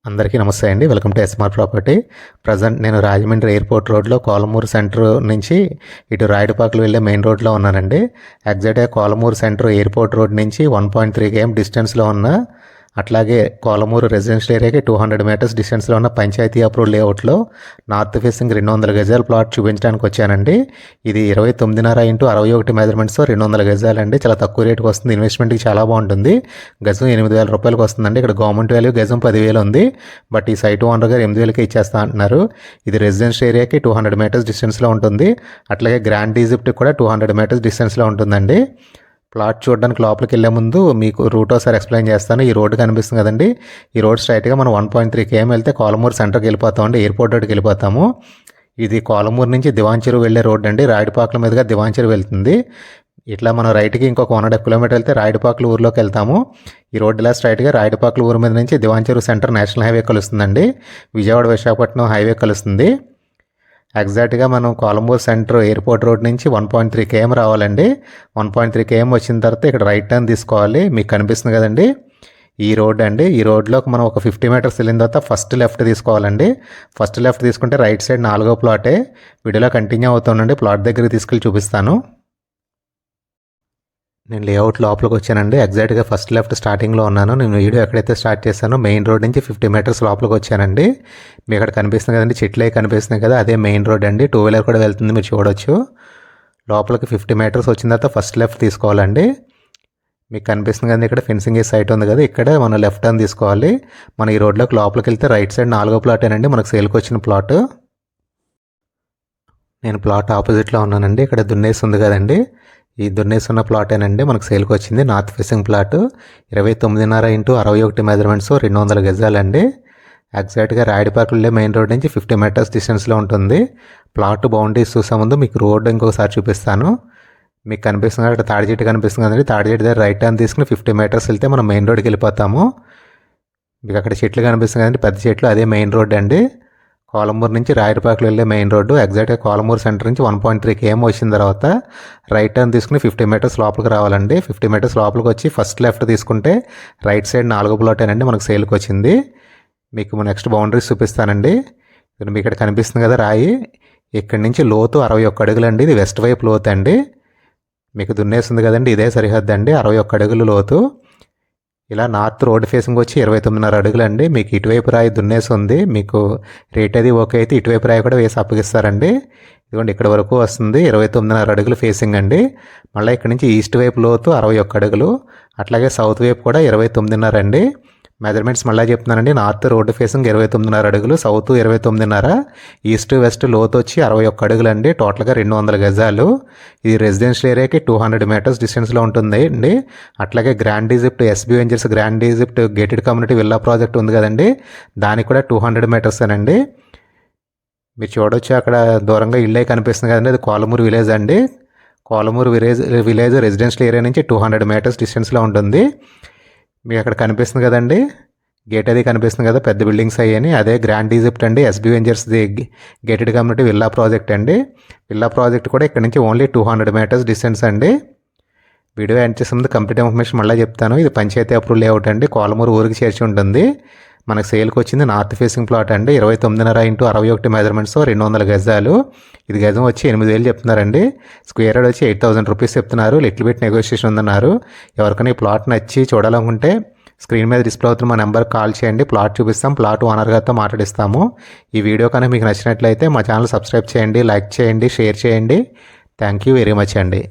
అందరికీ నమస్తే అండి. వెల్కమ్ టు ఎస్మార్ ప్రాపర్టీ. ప్రజెంట్ నేను రాజమండ్రి ఎయిర్పోర్ట్ రోడ్లో కోలమూరు సెంటర్ నుంచి ఇటు రాయుడుపాకలు వెళ్ళే మెయిన్ రోడ్లో ఉన్నానండి. ఎగ్జాక్ట్గా కోలమూరు సెంటర్ ఎయిర్పోర్ట్ రోడ్ నుంచి 1.3 km డిస్టెన్స్లో ఉన్న, అట్లాగే కోలమూరు రెసిడెన్షియల్ ఏరియాకి 200 మీటర్స్ డిస్టెన్స్లో ఉన్న పంచాయతీ అప్రూవ్ లేఅవుట్లో నార్త్ ఫేసింగ్ 200 గజాల ప్లాట్ చూపించడానికి వచ్చానండి. ఇది 29.5 x 61 మెజర్మెంట్స్తో 200 గజాలండి. చాలా తక్కువ రేటుకి వస్తుంది. ఇన్వెస్ట్మెంట్కి చాలా బాగుంటుంది. గజం 8,000 రూపాయలకు వస్తుందండి. ఇక్కడ గవర్నమెంట్ వాల్యూ గజం 10,000 ఉంది. బట్ ఈ సైట్ ఓనర్ గారు 8,000కి ఇచ్చేస్తా అంటున్నారు. ఇది రెసిడెన్షియల్ ఏరియాకి 200 మీటర్స్ డిస్టెన్స్లో ఉంటుంది. అట్లాగే గ్రాండ్ ఈజిప్ట్కి కూడా 200 మీటర్స్ డిస్టెన్స్లో ఉంటుందండి. ప్లాట్ చూడడానికి లోపలికి వెళ్ళే ముందు మీకు రూట్ ఒకసారి ఎక్స్ప్లెయిన్ చేస్తాను. ఈ రోడ్డు కనిపిస్తుంది కదండి, ఈ రోడ్ స్ట్రైట్గా మనం 1.3 km వెళ్తే కోలమూరు సెంటర్కి వెళ్ళిపోతామండి. ఎయిర్పోర్ట్ రోడ్కి వెళ్ళిపోతాము. ఇది కోలమూరు నుంచి దివాంచెరు వెళ్ళే రోడ్ అండి. రాయుడుపాకల మీదుగా దివాంచెరు వెళ్తుంది. ఇట్లా మనం రైట్కి ఇంకొక 1.5 km వెళ్తే రాయుడుపాకల ఊరిలోకి వెళ్తాము. ఈ రోడ్డు ఇలా స్ట్రైట్గా రాయుడుపాకల ఊరి మీద నుంచి దివాంచెరు సెంటర్ నేషనల్ హైవే కలుస్తుందండి. విజయవాడ విశాఖపట్నం హైవే కలుస్తుంది. ఎగ్జాక్ట్గా మనం కోలమూరు సెంటర్ ఎయిర్పోర్ట్ రోడ్ నుంచి 1.3 km రావాలండి. 1.3 km వచ్చిన తర్వాత ఇక్కడ రైట్ టర్న్ తీసుకోవాలి. మీకు కనిపిస్తుంది కదండి ఈ రోడ్ అండి. ఈ రోడ్లోకి మనం ఒక 50 మీటర్స్ వెళ్ళిన తర్వాత ఫస్ట్ లెఫ్ట్ తీసుకోవాలండి. ఫస్ట్ లెఫ్ట్ తీసుకుంటే రైట్ సైడ్ 4వ ప్లాటే. వీడియోలో కంటిన్యూ అవుతానండి. ప్లాట్ దగ్గరికి తీసుకెళ్ళి చూపిస్తాను. నేను లేఅవుట్ లోపలికి వచ్చానండి. ఎగ్జాక్ట్గా ఫస్ట్ లెఫ్ట్ స్టార్టింగ్లో ఉన్నాను. నేను వీడియో ఎక్కడైతే స్టార్ట్ చేశానో మెయిన్ రోడ్ నుంచి 50 మీటర్స్ లోపలికి వచ్చానండి. మీకు అక్కడ కనిపిస్తుంది కదండి, చెట్లే కనిపిస్తున్నాయి కదా, అదే మెయిన్ రోడ్ అండి. 2 వీలర్ కూడా వెళ్తుంది, మీరు చూడవచ్చు. లోపలికి 50 మీటర్స్ వచ్చిన తర్వాత ఫస్ట్ లెఫ్ట్ తీసుకోవాలండి. మీకు కనిపిస్తుంది కదండి, ఇక్కడ ఫెన్సింగ్ సైట్ ఉంది కదా, ఇక్కడ మనం లెఫ్ట్ టర్న్ తీసుకోవాలి. మన ఈ రోడ్లోకి లోపలికి వెళ్తే రైట్ సైడ్ 4వ ప్లాటేనండి మనకు సేల్కి వచ్చిన ప్లాట్. నేను ప్లాట్ ఆపోజిట్లో ఉన్నానండి. ఇక్కడ దున్నేసి ఉంది కదండి, ఈ దున్నేసి ఉన్న ప్లాటేనండి మనకు సేల్కి వచ్చింది. North facing plot 29.5 x 61 measurements 200 గజాలండి. ఎగ్జాక్ట్గా రాయుడుపాకలు మెయిన్ రోడ్ నుంచి 50 మీటర్స్ డిస్టెన్స్లో ఉంటుంది. ప్లాట్ బౌండరీస్ చూసే ముందు మీకు రోడ్ ఇంకొకసారి చూపిస్తాను. మీకు కనిపిస్తుంది అక్కడ తాడి చెట్టు కనిపిస్తుంది కదండి, తాడి చెట్టు దగ్గర రైట్ టర్న్ తీసుకుని 50 మీటర్స్ వెళ్తే మనం మెయిన్ రోడ్కి వెళ్ళిపోతాము. మీకు అక్కడ చెట్లు కనిపిస్తుంది కదండి, పెద్ద చెట్లు, అదే మెయిన్ రోడ్ అండి. కోలమూరు నుంచి రాయుడుపాకలు వెళ్ళే మెయిన్ రోడ్డు. ఎగ్జాక్ట్గా కోలమూరు సెంటర్ నుంచి 1.3 km వచ్చిన తర్వాత రైట్ టర్న్ తీసుకుని 50 మీటర్స్ లోపలికి రావాలండి. 50 మీటర్స్ లోపలికి వచ్చి ఫస్ట్ లెఫ్ట్ తీసుకుంటే రైట్ సైడ్ 4వ ప్లాటేనండి మనకు సేల్కి వచ్చింది. మీకు నెక్స్ట్ బౌండరీస్ చూపిస్తానండి. మీకు ఇక్కడ కనిపిస్తుంది కదా రాయి, ఇక్కడి నుంచి లోతు 61 అడుగులండి. ఇది వెస్ట్ వైపు లోతు అండి. మీకు దున్నేస్తుంది కదండి, ఇదే సరిహద్దు అండి. 61 అడుగులు లోతు. ఇలా నార్త్ రోడ్ ఫేసింగ్ వచ్చి 29.5 అడుగులండి. మీకు ఇటువైపు రాయి దున్నేసి ఉంది. మీకు రేట్ అది ఓకే అయితే ఇటువైపు రాయి కూడా వేసి అప్పగిస్తారండి. ఇదిగోండి ఇక్కడ వరకు వస్తుంది 29.5 అడుగులు ఫేసింగ్ అండి. మళ్ళీ ఇక్కడ నుంచి ఈస్ట్ వైపు లోతు 61 అడుగులు, అట్లాగే సౌత్ వైపు కూడా 29.5 అండి. మెజర్మెంట్స్ మళ్ళీ చెప్తున్నానండి. నార్త్ రోడ్డు ఫేసింగ్ 29.5 అడుగులు, సౌత్ 29.5, ఈస్ట్ వెస్ట్ లోతు వచ్చి 61 అడుగులు అండి. టోటల్గా 200 గజాలు. ఇది రెసిడెన్షియల్ ఏరియాకి 200 మీటర్స్ డిస్టెన్స్లో ఉంటుంది అండి. అట్లాగే grand Egypt SB ventures grand Egypt gated community villa project ఉంది కదండి, దానికి కూడా 200 మీటర్స్ అండి. మీరు చూడవచ్చు అక్కడ దూరంగా ఇళ్ళే కనిపిస్తుంది కదండి, అది కోలమూరు విలేజ్ అండి. కోలమూరు విలేజ్ రెసిడెన్షియల్ ఏరియా నుంచి 200 మీటర్స్ డిస్టెన్స్లో ఉంటుంది. మీకు అక్కడ కనిపిస్తుంది కదండి గేట్ అది కనిపిస్తుంది కదా, పెద్ద బిల్డింగ్స్ అయ్యాని, అదే గ్రాండ్ ఈజిప్ట్ అండి ఎస్బీ వెంచర్స్ది గేటెడ్ కమ్యూనిటీ విల్లా ప్రాజెక్ట్ అండి. విల్లా ప్రాజెక్ట్ కూడా ఇక్కడ నుంచి ఓన్లీ 200 మీటర్స్ డిస్టెన్స్ అండి. వీడియో ఎండ్ చేసే ముందు కంప్లీట్ ఇన్ఫర్మేషన్ మళ్ళీ చెప్తాను. ఇది పంచాయతీ అప్రూవ్ లేఅవుట్ అండి. కోలమూరు ఊరికి చేర్చి ఉంటుంది. మనకు సేల్కి వచ్చింది నార్త్ ఫేసింగ్ ప్లాట్ అండి. 29.5 x 61 మెజర్మెంట్స్ 200 గజాలు. ఇది గజం వచ్చి 8,000 చెప్తున్నారండి. స్క్వేర్ యార్డ్ వచ్చి 8,000 రూపీస్ చెప్తున్నారు. లిటిల్ బిట్ నెగోషియేషన్ ఉందన్నారు. ఎవరికైనా ఈ ప్లాట్ నచ్చి చూడాలనుకుంటే స్క్రీన్ మీద డిస్ప్లే అవుతున్న మా నెంబర్కి కాల్ చేయండి. ప్లాట్ చూపిస్తాం, ప్లాట్ ఓనర్ గారితో మాట్లాడిస్తాము. ఈ వీడియో కనుక మీకు నచ్చినట్లయితే మా ఛానల్ సబ్స్క్రైబ్ చేయండి, లైక్ చేయండి, షేర్ చేయండి. థ్యాంక్ యూ వెరీ మచ్ అండి.